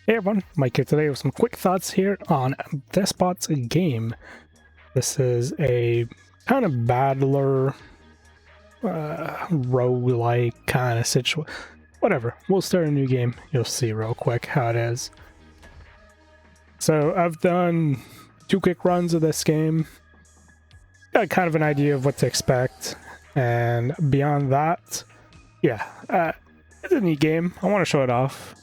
Hey everyone, Mike here today with some quick thoughts here on Despot's game. This is a kind of battler, roguelike kind of situation. Whatever, we'll start a new game. You'll see real quick how it is. So I've done 2 quick runs of this game. Got kind of an idea of what to expect. And beyond that, yeah, it's a neat game. I want to show it off,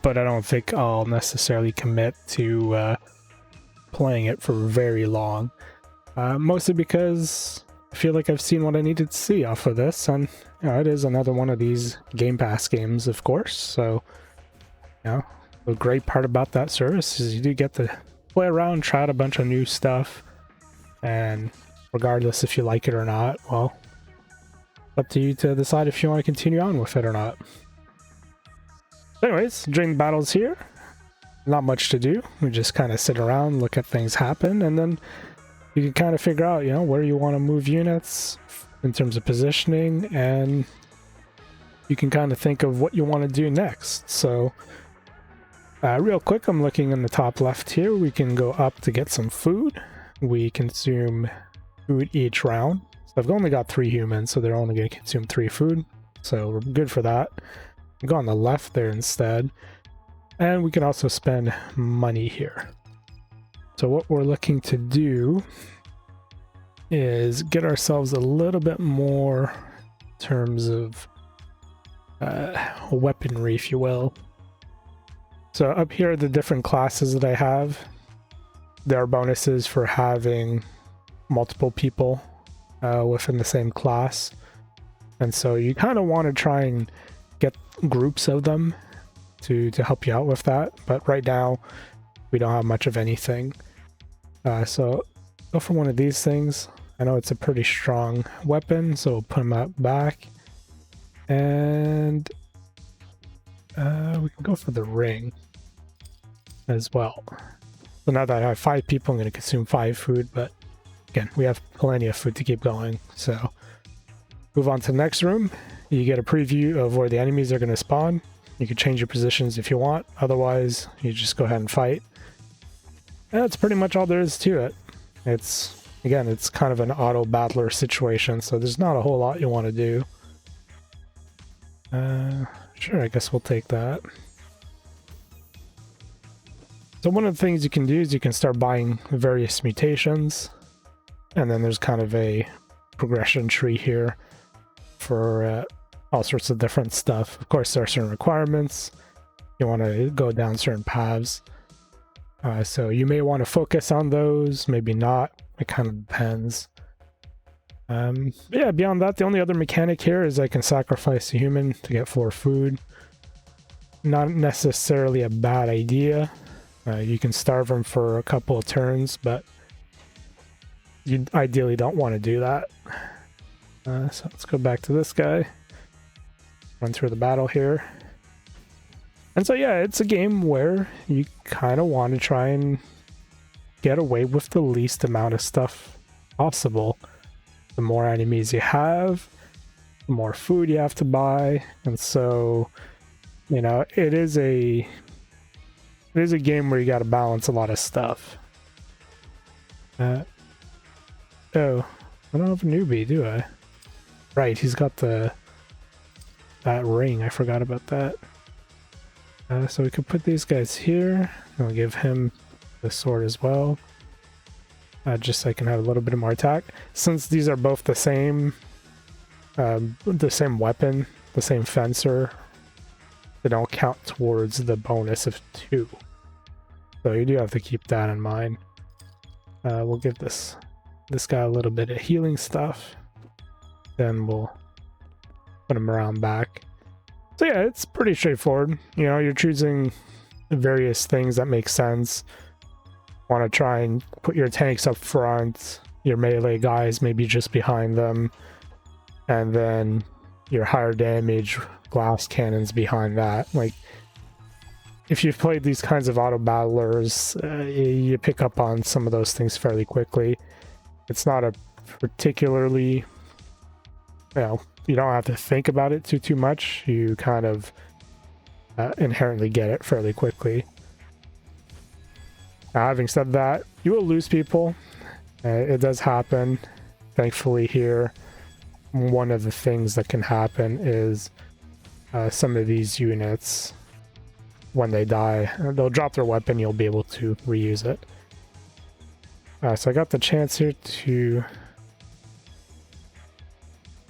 but I don't think I'll necessarily commit to playing it for very long. Mostly because I feel like I've seen what I needed to see off of this, and you know, it is another one of these Game Pass games, of course. So, you know, the great part about that service is you do get to play around, try out a bunch of new stuff, and regardless if you like it or not, well, up to you to decide if you want to continue on with it or not. Anyways, during the battles here, not much to do. We just kind of sit around, look at things happen, and then you can kind of figure out, you know, where you want to move units in terms of positioning, and you can kind of think of what you want to do next. So, real quick, I'm looking in the top left here. We can go up to get some food. We consume food each round. So I've only got 3 humans, so they're only going to consume 3 food. So we're good for that. Go on the left there instead, and we can also spend money here. So what we're looking to do is get ourselves a little bit more in terms of weaponry, if you will. So up here are the different classes that I have. There are bonuses for having multiple people within the same class, and so you kind of want to try and get groups of them to help you out with that, but right now we don't have much of anything. So go for one of these things. I know it's a pretty strong weapon, so we'll put them out back, and we can go for the ring as well. So now that I have 5 people, I'm going to consume 5 food, but again, we have plenty of food to keep going. So move on to the next room. You get a preview of where the enemies are going to spawn. You can change your positions if you want. Otherwise, you just go ahead and fight. And that's pretty much all there is to it. It's, again, it's kind of an auto battler situation, so there's not a whole lot you want to do. Sure, I guess we'll take that. So one of the things you can do is you can start buying various mutations, and then there's kind of a progression tree here for all sorts of different stuff. Of course, there are certain requirements. You want to go down certain paths. So you may want to focus on those, maybe not. It kind of depends. Yeah, beyond that, the only other mechanic here is I can sacrifice a human to get 4 food. Not necessarily a bad idea. You can starve them for a couple of turns, but you ideally don't want to do that. So let's go back to this guy. Run through the battle here. And so yeah, it's a game where you kind of want to try and get away with the least amount of stuff possible. The more enemies you have, the more food you have to buy. And so, you know, it is a game where you got to balance a lot of stuff. Oh, I don't have a newbie, do I? Right, he's got that ring. I forgot about that. So we could put these guys here. I'll give him the sword as well. Just so I can have a little bit more attack. Since these are both the same weapon, the same fencer, they don't count towards the bonus of 2. So you do have to keep that in mind. We'll give this guy a little bit of healing stuff. Then we'll put him around back. So yeah, it's pretty straightforward. You know, you're choosing various things that make sense. Want to try and put your tanks up front, your melee guys maybe just behind them, and then your higher damage glass cannons behind that. Like, if you've played these kinds of auto battlers, you pick up on some of those things fairly quickly. It's not a particularly, you know, you don't have to think about it too much. You kind of inherently get it fairly quickly. Now, having said that, you will lose people. It does happen. Thankfully here, one of the things that can happen is some of these units, when they die, they'll drop their weapon, you'll be able to reuse it. So I got the chance here to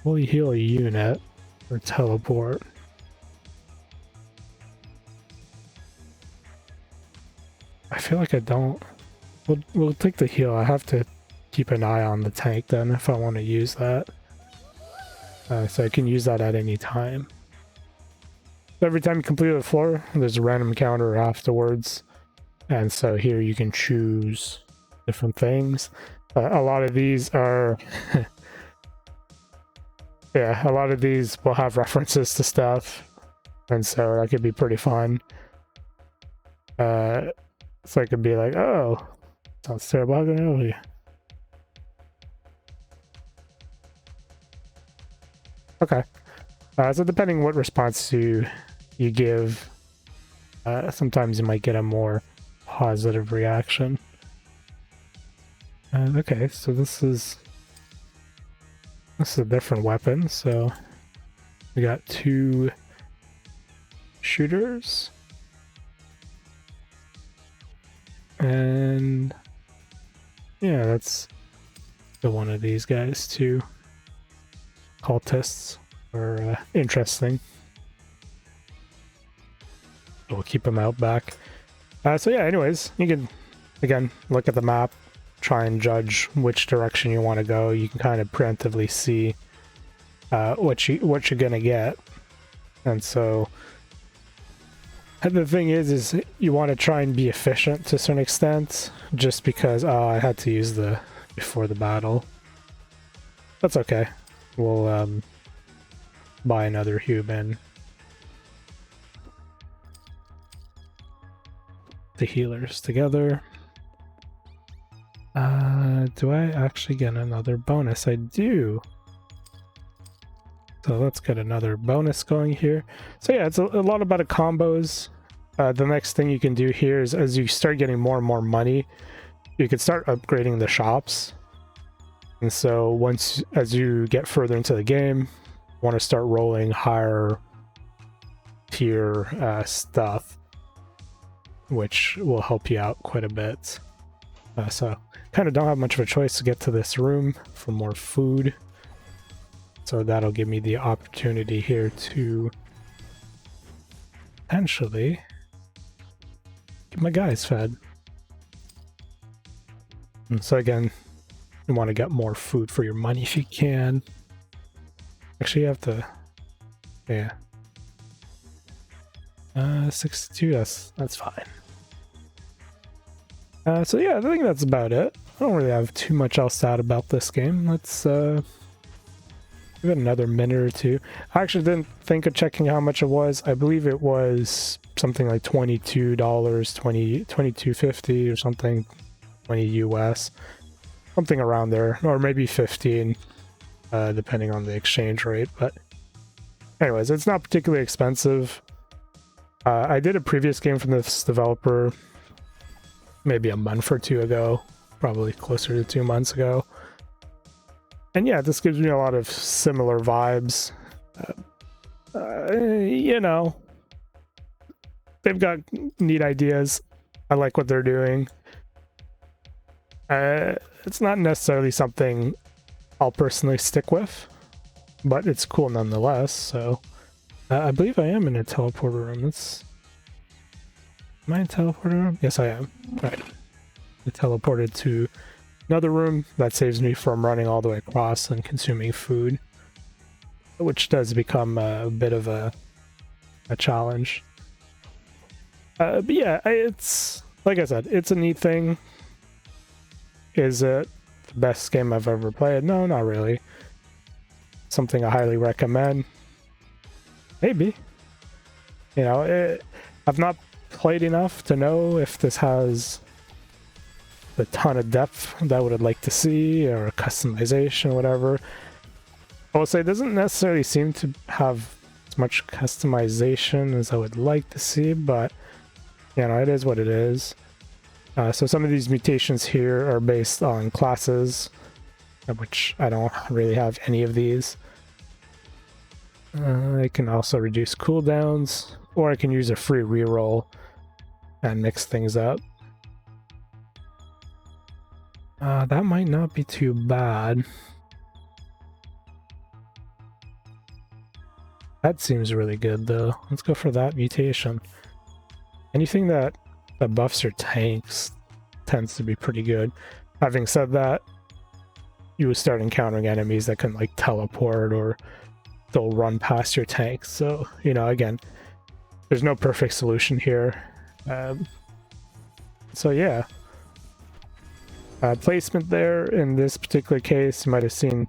fully heal a unit or teleport. I feel like I don't. We'll take the heal. I have to keep an eye on the tank then if I want to use that. So I can use that at any time. Every time you complete a floor, there's a random counter afterwards. And so here you can choose different things. A lot of these are... yeah, a lot of these will have references to stuff. And so that could be pretty fun. So I could be like, oh, sounds terrible. How can I help you? Okay. So depending what response you give, sometimes you might get a more positive reaction. Okay, so this is a different weapon. So we got 2 shooters. And yeah, that's the one of these guys too. Cultists are interesting. We'll keep them out back. So yeah, anyways, you can again look at the map, try and judge which direction you want to go. You can kind of preemptively see what you're gonna get, and so. And the thing is you want to try and be efficient to a certain extent, just because, I had to use the before the battle. That's okay. We'll, buy another human. The healers together. Do I actually get another bonus? I do. So let's get another bonus going here. So yeah, it's a lot about combos. The next thing you can do here is as you start getting more and more money, you can start upgrading the shops. And so as you get further into the game, you want to start rolling higher tier stuff, which will help you out quite a bit. So kind of don't have much of a choice to get to this room for more food. So that'll give me the opportunity here to potentially get my guys fed. And so again, you want to get more food for your money if you can. Actually, you have to, yeah. 62, that's fine. So yeah, I think that's about it. I don't really have too much else to add about this game. Let's give it another minute or two. I actually didn't think of checking how much it was. I believe it was something like $22, $22.50 or something, 20 US, something around there, or maybe 15, depending on the exchange rate. But anyways, it's not particularly expensive. I did a previous game from this developer maybe a month or two ago, probably closer to 2 months ago. And yeah, this gives me a lot of similar vibes. You know, they've got neat ideas. I like what they're doing. It's not necessarily something I'll personally stick with, but it's cool nonetheless. So I believe I am in a teleporter room. Am I in a teleporter room? Yes, I am. Right. I teleported to another room. That saves me from running all the way across and consuming food, which does become a bit of a challenge. But yeah, it's like I said, it's a neat thing. Is it the best game I've ever played? No, not really. Something I highly recommend. Maybe. You know, I've not played enough to know if this has a ton of depth that I would like to see, or customization, or whatever. I will say it doesn't necessarily seem to have as much customization as I would like to see, but you know, it is what it is. So some of these mutations here are based on classes, which I don't really have any of these. I can also reduce cooldowns, or I can use a free reroll and mix things up. That might not be too bad. That seems really good, though. Let's go for that mutation. Anything that buffs your tanks tends to be pretty good. Having said that, you would start encountering enemies that can, like, teleport, or they'll run past your tanks. So, you know, again, there's no perfect solution here. So, yeah. Placement there in this particular case, you might have seen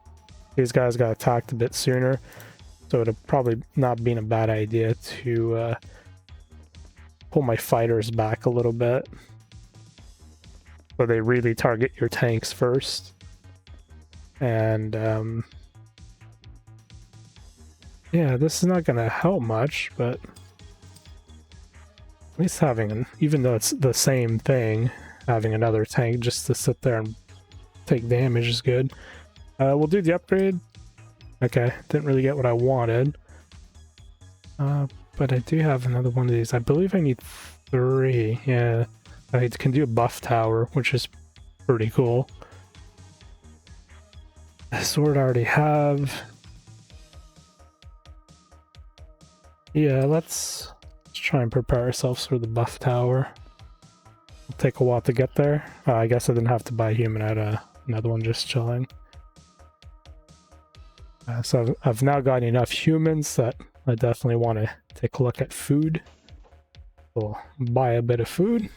these guys got attacked a bit sooner. So it would have probably not been a bad idea to pull my fighters back a little bit, so they really target your tanks first. And yeah, this is not going to help much, but at least having even though it's the same thing, having another tank just to sit there and take damage is good. We'll do the upgrade. Okay, didn't really get what I wanted. But I do have another one of these. I believe I need 3. Yeah, I can do a buff tower, which is pretty cool. A sword I already have. Yeah, let's try and prepare ourselves for the buff tower. It'll take a while to get there. I guess I didn't have to buy human. I had another one just chilling. So I've now got enough humans that I definitely want to take a look at food. We'll buy a bit of food.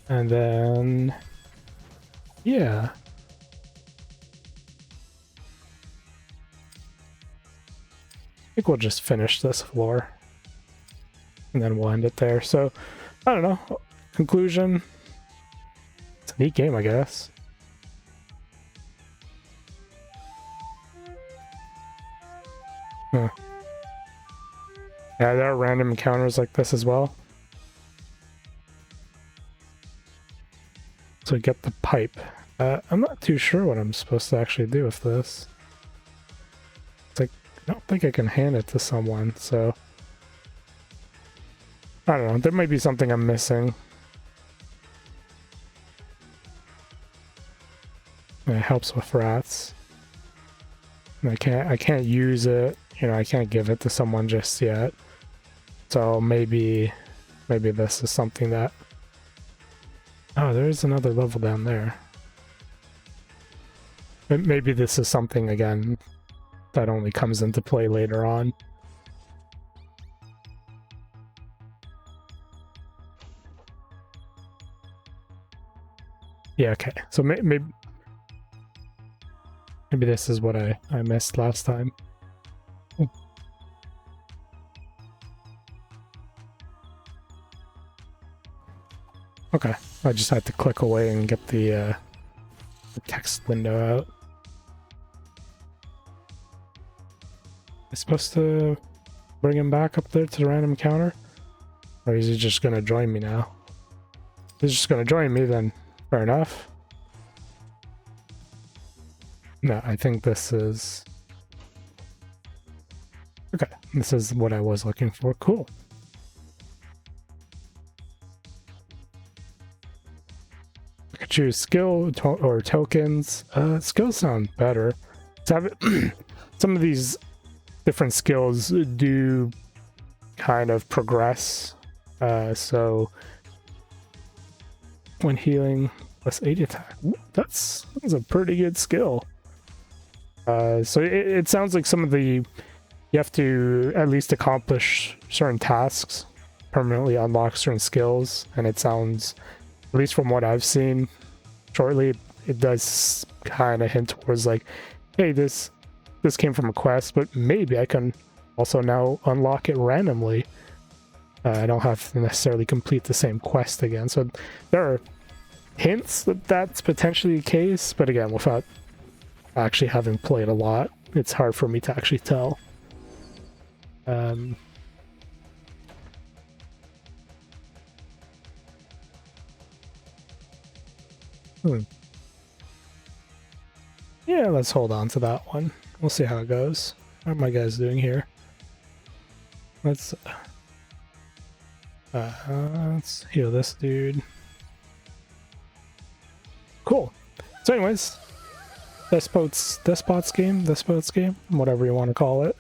And then, yeah. I think we'll just finish this floor. And then we'll end it there. So, I don't know. Conclusion. It's a neat game, I guess. Huh. Yeah, there are random encounters like this as well. So get the pipe. I'm not too sure what I'm supposed to actually do with this. It's like, I don't think I can hand it to someone, so... I don't know, there might be something I'm missing. It helps with rats. And I can't use it. You know, I can't give it to someone just yet. So maybe this is something that... Oh, there's another level down there. Maybe this is something, again, that only comes into play later on. Yeah, okay. So maybe this is what I missed last time. Ooh. Okay, I just had to click away and get the text window out. Am I supposed to bring him back up there to the random counter? Or is he just gonna join me now? If he's just gonna join me, then fair enough. No, I think this is... Okay, this is what I was looking for. Cool. I could choose skill or tokens. Skills sound better. Some of these different skills do kind of progress. So when healing, plus 80 attack. That's a pretty good skill. So it sounds like some of the... You have to at least accomplish certain tasks, permanently unlock certain skills, and it sounds, at least from what I've seen shortly, it does kind of hint towards like, hey, this came from a quest, but maybe I can also now unlock it randomly. I don't have to necessarily complete the same quest again. So there are hints that that's potentially the case, but again, without actually having played a lot, it's hard for me to actually tell. Yeah, let's hold on to that one. We'll see how it goes. What are my guys doing here? Let's heal this dude. Cool. So anyways, Despot's game, whatever you want to call it.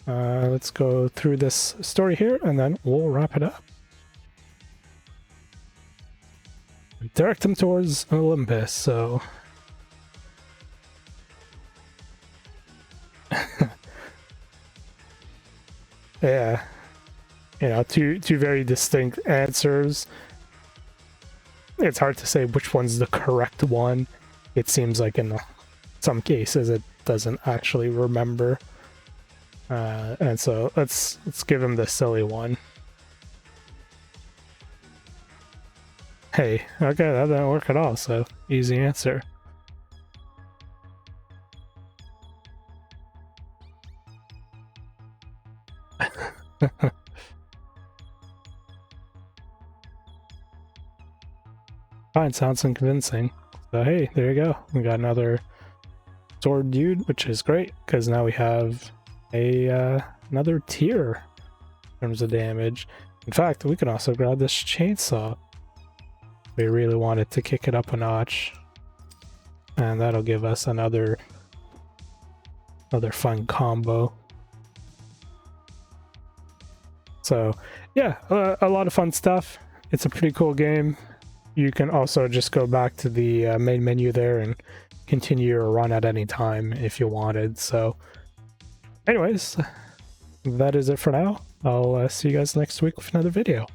Let's go through this story here, and then we'll wrap it up. We direct him towards Olympus, so... yeah. You know, two very distinct answers. It's hard to say which one's the correct one. It seems like in some cases it doesn't actually remember. And so let's give him the silly one. Hey, okay, that didn't work at all, so easy answer. Fine, sounds convincing. So hey, there you go. We got another sword dude, which is great, because now we have a another tier in terms of damage. In fact, we can also grab this chainsaw. We really wanted to kick it up a notch. And that'll give us another fun combo. So yeah, a lot of fun stuff. It's a pretty cool game. You can also just go back to the main menu there and continue your run at any time if you wanted. So anyways, that is it for now. I'll see you guys next week with another video.